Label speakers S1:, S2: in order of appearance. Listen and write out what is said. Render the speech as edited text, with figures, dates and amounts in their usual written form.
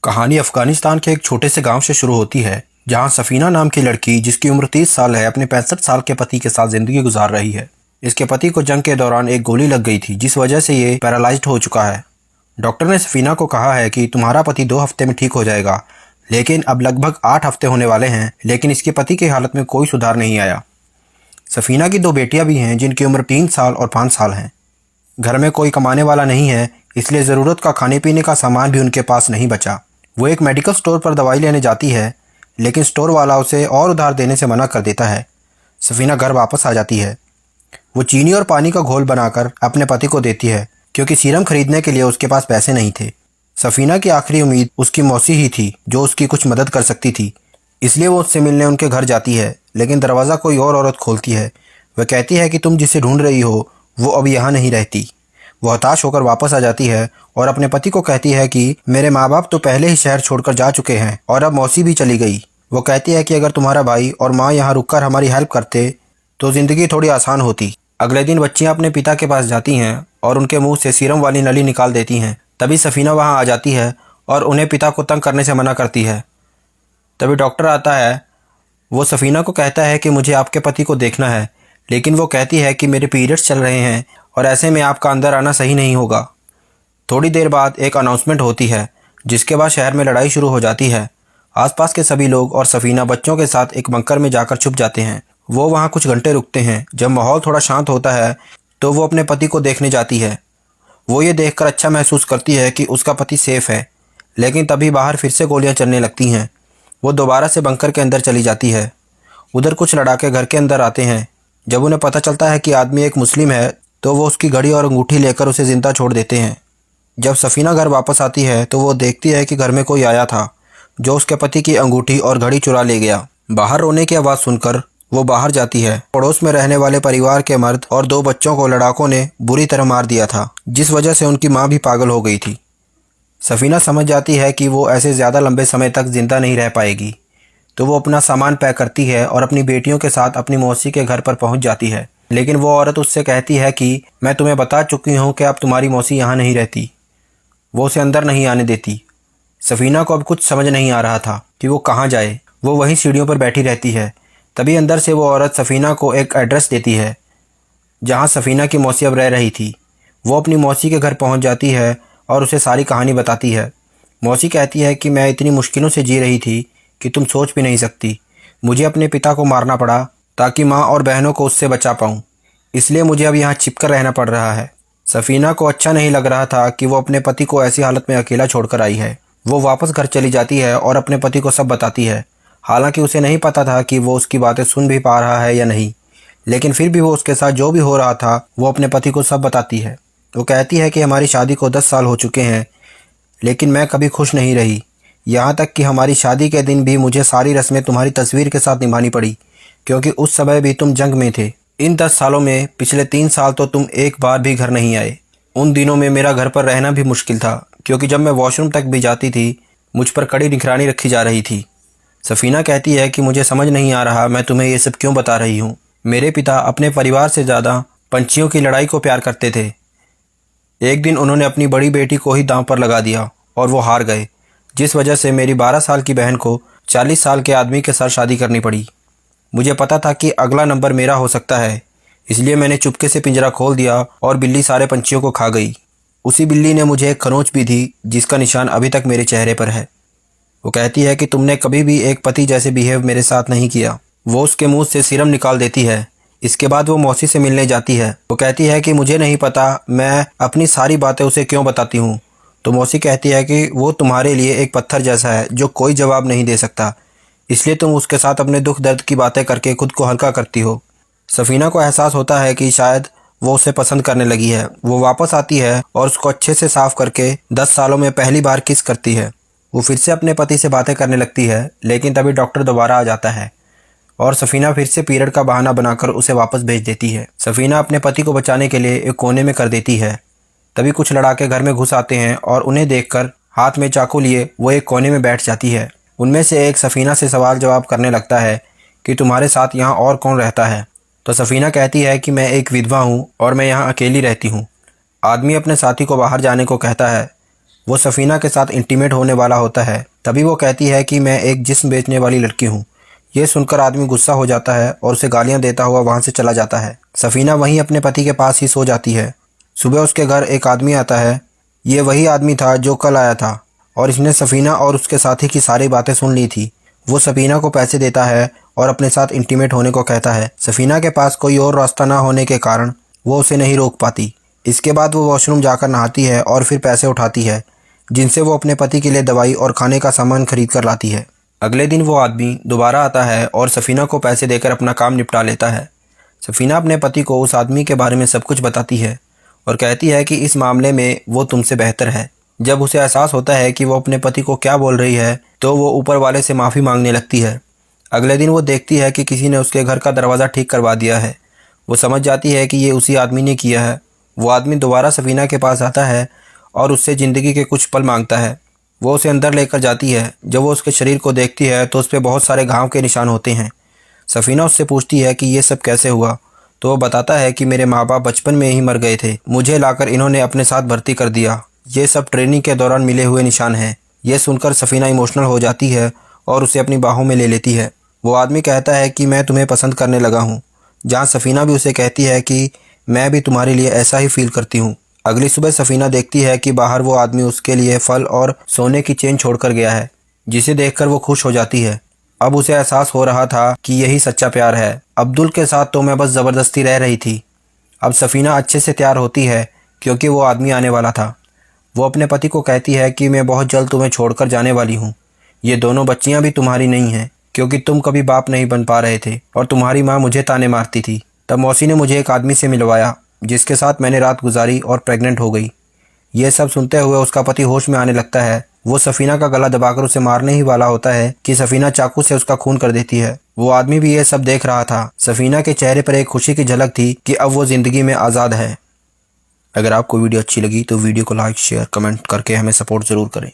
S1: कहानी अफगानिस्तान के एक छोटे से गांव से शुरू होती है, जहां सफीना नाम की लड़की जिसकी उम्र 30 साल है अपने 65 साल के पति के साथ जिंदगी गुजार रही है। इसके पति को जंग के दौरान एक गोली लग गई थी, जिस वजह से ये पैरालाइज्ड हो चुका है। डॉक्टर ने सफीना को कहा है कि तुम्हारा पति 2 हफ्ते में ठीक हो जाएगा, लेकिन अब लगभग 8 हफ्ते होने वाले हैं, लेकिन इसके पति की हालत में कोई सुधार नहीं आया। सफीना की 2 बेटियां भी हैं, जिनकी उम्र 3 साल और 5 साल है। घर में कोई कमाने वाला नहीं है, इसलिए ज़रूरत का खाने पीने का सामान भी उनके पास नहीं बचा। वो एक मेडिकल स्टोर पर दवाई लेने जाती है, लेकिन स्टोर वाला उसे और उधार देने से मना कर देता है। सफीना घर वापस आ जाती है। वो चीनी और पानी का घोल बनाकर अपने पति को देती है, क्योंकि सीरम खरीदने के लिए उसके पास पैसे नहीं थे। सफीना की आखिरी उम्मीद उसकी मौसी ही थी, जो उसकी कुछ मदद कर सकती थी। इसलिए वो उससे मिलने उनके घर जाती है, लेकिन दरवाज़ा कोई और औरत खोलती है। वह कहती है कि तुम जिसे ढूंढ रही हो वो अब यहाँ नहीं रहती। वो हताश होकर वापस आ जाती है और अपने पति को कहती है कि मेरे माँ बाप तो पहले ही शहर छोड़कर जा चुके हैं और अब मौसी भी चली गई। वो कहती है कि अगर तुम्हारा भाई और माँ यहाँ रुककर हमारी हेल्प करते तो ज़िंदगी थोड़ी आसान होती। अगले दिन बच्चियाँ अपने पिता के पास जाती हैं और उनके मुंह से सीरम वाली नली निकाल देती हैं। तभी सफीना वहाँ आ जाती है और उन्हें पिता को तंग करने से मना करती है। तभी डॉक्टर आता है। वो सफीना को कहता है कि मुझे आपके पति को देखना है, लेकिन वो कहती है कि मेरे पीरियड्स चल रहे हैं और ऐसे में आपका अंदर आना सही नहीं होगा। थोड़ी देर बाद एक अनाउंसमेंट होती है, जिसके बाद शहर में लड़ाई शुरू हो जाती है। आसपास के सभी लोग और सफीना बच्चों के साथ एक बंकर में जाकर छुप जाते हैं। वो वहाँ कुछ घंटे रुकते हैं। जब माहौल थोड़ा शांत होता है तो वो अपने पति को देखने जाती है। वो ये देखकर अच्छा महसूस करती है कि उसका पति सेफ है, लेकिन तभी बाहर फिर से गोलियाँ चलने लगती हैं। वो दोबारा से बंकर के अंदर चली जाती है। उधर कुछ लड़ाके घर के अंदर आते हैं। जब उन्हें पता चलता है कि आदमी एक मुस्लिम है तो वो उसकी घड़ी और अंगूठी लेकर उसे जिंदा छोड़ देते हैं। जब सफीना घर वापस आती है तो वो देखती है कि घर में कोई आया था, जो उसके पति की अंगूठी और घड़ी चुरा ले गया। बाहर रोने की आवाज़ सुनकर वो बाहर जाती है। पड़ोस में रहने वाले परिवार के मर्द और 2 बच्चों को लड़ाकों ने बुरी तरह मार दिया था, जिस वजह से उनकी माँ भी पागल हो गई थी। सफीना समझ जाती है कि वो ऐसे ज़्यादा लंबे समय तक जिंदा नहीं रह पाएगी, तो वो अपना सामान पैक करती है और अपनी बेटियों के साथ अपनी मौसी के घर पर पहुंच जाती है। लेकिन वो औरत उससे कहती है कि मैं तुम्हें बता चुकी हूँ कि अब तुम्हारी मौसी यहाँ नहीं रहती। वो उसे अंदर नहीं आने देती। सफीना को अब कुछ समझ नहीं आ रहा था कि वो कहाँ जाए। वो वहीं सीढ़ियों पर बैठी रहती है। तभी अंदर से वो औरत सफीना को एक एड्रेस देती है, जहाँ सफीना की मौसी अब रह रही थी। वो अपनी मौसी के घर पहुँच जाती है और उसे सारी कहानी बताती है। मौसी कहती है कि मैं इतनी मुश्किलों से जी रही थी कि तुम सोच भी नहीं सकती। मुझे अपने पिता को मारना पड़ा ताकि माँ और बहनों को उससे बचा पाऊँ, इसलिए मुझे अब यहाँ छिपकर रहना पड़ रहा है। सफीना को अच्छा नहीं लग रहा था कि वो अपने पति को ऐसी हालत में अकेला छोड़कर आई है। वो वापस घर चली जाती है और अपने पति को सब बताती है। हालांकि उसे नहीं पता था कि वो उसकी बातें सुन भी पा रहा है या नहीं, लेकिन फिर भी वो उसके साथ जो भी हो रहा था वो अपने पति को सब बताती है। वो कहती है कि हमारी शादी को 10 साल हो चुके हैं, लेकिन मैं कभी खुश नहीं रही। यहाँ तक कि हमारी शादी के दिन भी मुझे सारी रस्में तुम्हारी तस्वीर के साथ निभानी पड़ी, क्योंकि उस समय भी तुम जंग में थे। इन 10 सालों में पिछले 3 साल तो तुम एक बार भी घर नहीं आए। उन दिनों में मेरा घर पर रहना भी मुश्किल था, क्योंकि जब मैं वॉशरूम तक भी जाती थी मुझ पर कड़ी निगरानी रखी जा रही थी। सफीना कहती है कि मुझे समझ नहीं आ रहा मैं तुम्हें ये सब क्यों बता रही हूँ। मेरे पिता अपने परिवार से ज़्यादा पंछियों की लड़ाई को प्यार करते थे। एक दिन उन्होंने अपनी बड़ी बेटी को ही दांव पर लगा दिया और वो हार गए, जिस वजह से मेरी 12 साल की बहन को 40 साल के आदमी के साथ शादी करनी पड़ी। मुझे पता था कि अगला नंबर मेरा हो सकता है, इसलिए मैंने चुपके से पिंजरा खोल दिया और बिल्ली सारे पंछियों को खा गई। उसी बिल्ली ने मुझे एक खरोंच भी दी, जिसका निशान अभी तक मेरे चेहरे पर है। वो कहती है कि तुमने कभी भी एक पति जैसे बिहेव मेरे साथ नहीं किया। वो उसके मुंह से सीरम निकाल देती है। इसके बाद वो मौसी से मिलने जाती है। वो कहती है कि मुझे नहीं पता मैं अपनी सारी बातें उसे क्यों बताती हूँ। तो मौसी कहती है कि वो तुम्हारे लिए एक पत्थर जैसा है जो कोई जवाब नहीं दे सकता, इसलिए तुम उसके साथ अपने दुख दर्द की बातें करके खुद को हल्का करती हो। सफीना को एहसास होता है कि शायद वो उसे पसंद करने लगी है। वो वापस आती है और उसको अच्छे से साफ करके 10 सालों में पहली बार किस करती है। वो फिर से अपने पति से बातें करने लगती है, लेकिन तभी डॉक्टर दोबारा आ जाता है और सफीना फिर से पीरियड का बहाना बनाकर उसे वापस भेज देती है। सफीना अपने पति को बचाने के लिए एक कोने में कर देती है। तभी कुछ लड़ाके घर में घुस आते हैं और उन्हें देखकर हाथ में चाकू लिए वो एक कोने में बैठ जाती है। उनमें से एक सफीना से सवाल जवाब करने लगता है कि तुम्हारे साथ यहाँ और कौन रहता है। तो सफीना कहती है कि मैं एक विधवा हूँ और मैं यहाँ अकेली रहती हूँ। आदमी अपने साथी को बाहर जाने को कहता है, वो सफीना के साथ इंटीमेट होने वाला होता है। तभी वो कहती है कि मैं एक जिस्म बेचने वाली लड़की हूँ। ये सुनकर आदमी गुस्सा हो जाता है और उसे गालियां देता हुआ वहां से चला जाता है। सफीना वहीं अपने पति के पास ही सो जाती है। सुबह उसके घर एक आदमी आता है। ये वही आदमी था जो कल आया था और इसने सफीना और उसके साथी की सारी बातें सुन ली थी। वो सफीना को पैसे देता है और अपने साथ इंटीमेट होने को कहता है। सफीना के पास कोई और रास्ता ना होने के कारण वो उसे नहीं रोक पाती। इसके बाद वो वॉशरूम जाकर नहाती है और फिर पैसे उठाती है, जिनसे वो अपने पति के लिए दवाई और खाने का सामान खरीद कर लाती है। अगले दिन वो आदमी दोबारा आता है और सफीना को पैसे देकर अपना काम निपटा लेता है। सफीना अपने पति को उस आदमी के बारे में सब कुछ बताती है और कहती है कि इस मामले में वो तुमसे बेहतर है। जब उसे एहसास होता है कि वो अपने पति को क्या बोल रही है तो वो ऊपर वाले से माफ़ी मांगने लगती है। अगले दिन वो देखती है कि किसी ने उसके घर का दरवाज़ा ठीक करवा दिया है। वो समझ जाती है कि ये उसी आदमी ने किया है। वो आदमी दोबारा सफीना के पास आता है और उससे ज़िंदगी के कुछ पल मांगता है। वो उसे अंदर लेकर जाती है। जब वो उसके शरीर को देखती है तो उस पर बहुत सारे घाव के निशान होते हैं। सफीना उससे पूछती है कि ये सब कैसे हुआ, तो वो बताता है कि मेरे माँ बाप बचपन में ही मर गए थे, मुझे लाकर इन्होंने अपने साथ भर्ती कर दिया। ये सब ट्रेनिंग के दौरान मिले हुए निशान हैं। ये सुनकर सफीना इमोशनल हो जाती है और उसे अपनी बाहों में ले लेती है। वो आदमी कहता है कि मैं तुम्हें पसंद करने लगा हूँ, जहाँ सफीना भी उसे कहती है कि मैं भी तुम्हारे लिए ऐसा ही फील करती हूँ। अगली सुबह सफीना देखती है कि बाहर वो आदमी उसके लिए फल और सोने की चेन छोड़कर गया है, जिसे देखकर वो खुश हो जाती है। अब उसे एहसास हो रहा था कि यही सच्चा प्यार है। अब्दुल के साथ तो मैं बस ज़बरदस्ती रह रही थी। अब सफीना अच्छे से तैयार होती है क्योंकि वो आदमी आने वाला था। वो अपने पति को कहती है कि मैं बहुत जल्द तुम्हें छोड़कर जाने वाली हूँ। ये दोनों बच्चियाँ भी तुम्हारी नहीं हैं क्योंकि तुम कभी बाप नहीं बन पा रहे थे और तुम्हारी माँ मुझे ताने मारती थी। तब मौसी ने मुझे एक आदमी से मिलवाया जिसके साथ मैंने रात गुजारी और प्रेग्नेंट हो गई। ये सब सुनते हुए उसका पति होश में आने लगता है। वो सफीना का गला दबाकर उसे मारने ही वाला होता है कि सफीना चाकू से उसका खून कर देती है। वो आदमी भी ये सब देख रहा था। सफीना के चेहरे पर एक खुशी की झलक थी कि अब वो जिंदगी में आज़ाद है। अगर आपको वीडियो अच्छी लगी तो वीडियो को लाइक, शेयर, कमेंट करके हमें सपोर्ट ज़रूर करें।